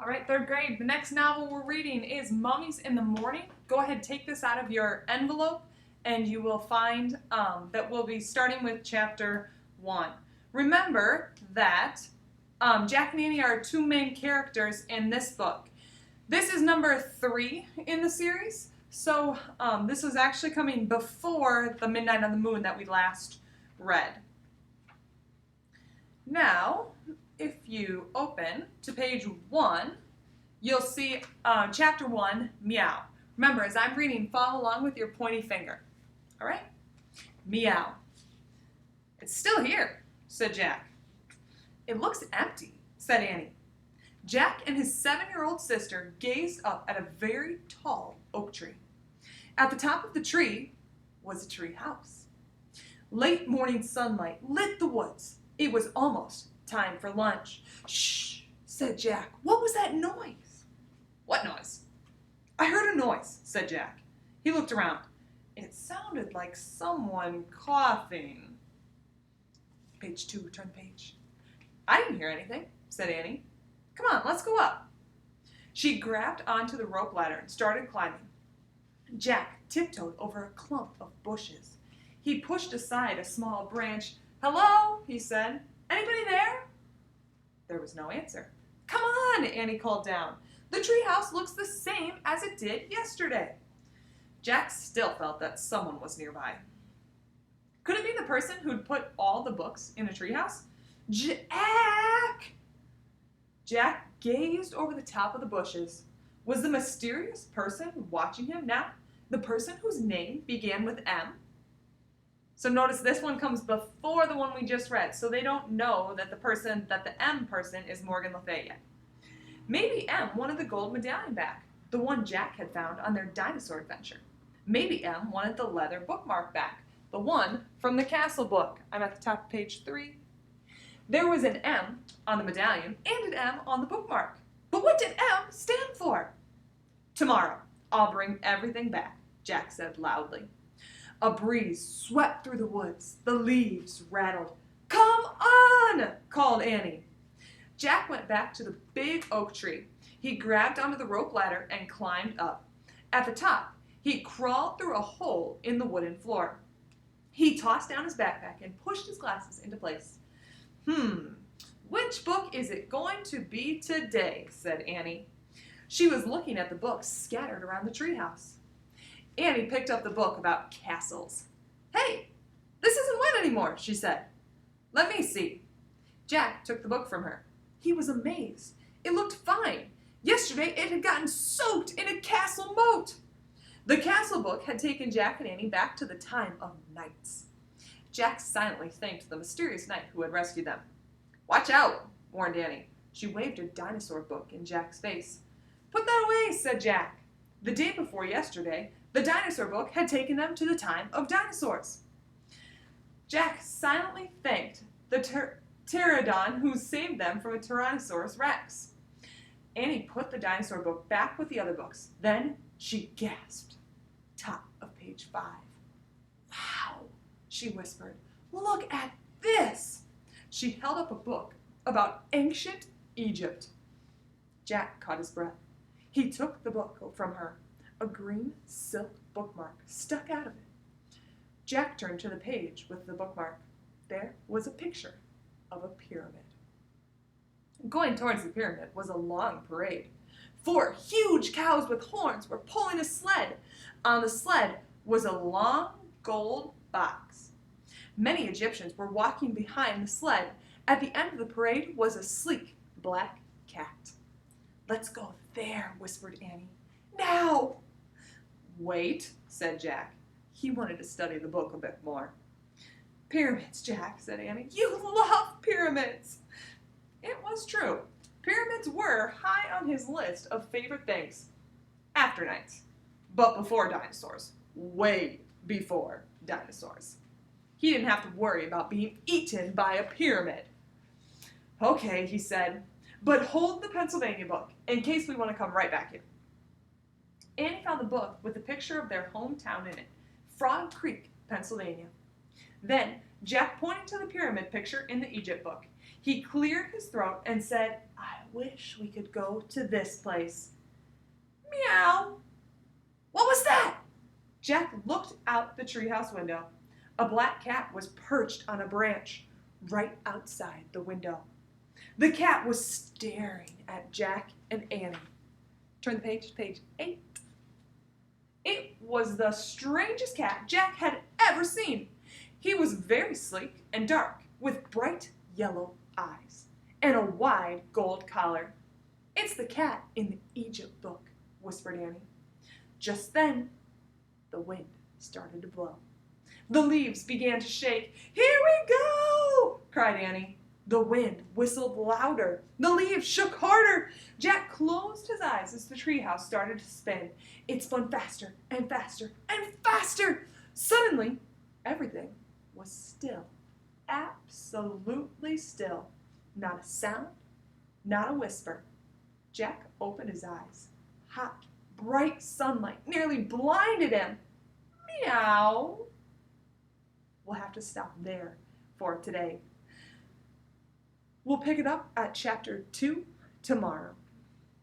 All right, third grade. The next novel we're reading is Mummies in the Morning. Go ahead, take this out of your envelope, and you will find that we'll be starting with chapter 1. Remember that Jack and Annie are two main characters in this book. This is number 3 in the series, so this was actually coming before the Midnight on the Moon that we last read. Now, if you open to page 1, you'll see chapter 1, Meow. Remember, as I'm reading, follow along with your pointy finger. All right? Meow. It's still here, said Jack. It looks empty, said Annie. Jack and his 7-year-old sister gazed up at a very tall oak tree. At the top of the tree was a tree house. Late morning sunlight lit the woods. It was almost time for lunch. Shh, said Jack. What was that noise? What noise? I heard a noise, said Jack. He looked around. It sounded like someone coughing. Page 2, turn the page. I didn't hear anything, said Annie. Come on, let's go up. She grabbed onto the rope ladder and started climbing. Jack tiptoed over a clump of bushes. He pushed aside a small branch. Hello, he said. Anybody there? There was no answer. Come on, Annie called down. The treehouse looks the same as it did yesterday. Jack still felt that someone was nearby. Could it be the person who'd put all the books in a treehouse? Jack! Jack gazed over the top of the bushes. Was the mysterious person watching him now the person whose name began with M? So notice this one comes before the one we just read, so they don't know that the M person is Morgan Le Fay yet. Maybe M wanted the gold medallion back, the one Jack had found on their dinosaur adventure. Maybe M wanted the leather bookmark back, the one from the castle book. I'm at the top of page 3. There was an M on the medallion and an M on the bookmark. But what did M stand for? Tomorrow, I'll bring everything back, Jack said loudly. A breeze swept through the woods. The leaves rattled. Come on, called Annie. Jack went back to the big oak tree. He grabbed onto the rope ladder and climbed up. At the top, he crawled through a hole in the wooden floor. He tossed down his backpack and pushed his glasses into place. Which book is it going to be today? Said Annie. She was looking at the books scattered around the treehouse. Annie picked up the book about castles. Hey, this isn't wet anymore, she said. Let me see. Jack took the book from her. He was amazed. It looked fine. Yesterday it had gotten soaked in a castle moat. The castle book had taken Jack and Annie back to the time of knights. Jack silently thanked the mysterious knight who had rescued them. Watch out, warned Annie. She waved a dinosaur book in Jack's face. Put that away, said Jack. The day before yesterday, the dinosaur book had taken them to the time of dinosaurs. Jack silently thanked the pterodon who saved them from a Tyrannosaurus Rex. Annie put the dinosaur book back with the other books. Then she gasped. Top of page 5. Wow, she whispered. Look at this. She held up a book about ancient Egypt. Jack caught his breath. He took the book from her. A green silk bookmark stuck out of it. Jack turned to the page with the bookmark. There was a picture of a pyramid. Going towards the pyramid was a long parade. 4 huge cows with horns were pulling a sled. On the sled was a long gold box. Many Egyptians were walking behind the sled. At the end of the parade was a sleek black cat. Let's go there, whispered Annie. Now! Wait, said Jack. He wanted to study the book a bit more. Pyramids, Jack, said Annie. You love pyramids! It was true. Pyramids were high on his list of favorite things. After knights. But before dinosaurs. Way before dinosaurs. He didn't have to worry about being eaten by a pyramid. Okay, he said, but hold the Pennsylvania book in case we want to come right back here. Annie found the book with a picture of their hometown in it, Frog Creek, Pennsylvania. Then Jack pointed to the pyramid picture in the Egypt book. He cleared his throat and said, "I wish we could go to this place." Meow. What was that? Jack looked out the treehouse window. A black cat was perched on a branch right outside the window. The cat was staring at Jack and Annie. Turn the page to page 8. It was the strangest cat Jack had ever seen. He was very sleek and dark, with bright yellow eyes and a wide gold collar. "It's the cat in the Egypt book," whispered Annie. Just then, the wind started to blow. The leaves began to shake. "Here we go!" cried Annie. The wind whistled louder. The leaves shook harder. Jack closed his eyes as the treehouse started to spin. It spun faster and faster and faster. Suddenly, everything was still. Absolutely still. Not a sound, not a whisper. Jack opened his eyes. Hot, bright sunlight nearly blinded him. Meow. We'll have to stop there for today. We'll pick it up at chapter 2 tomorrow.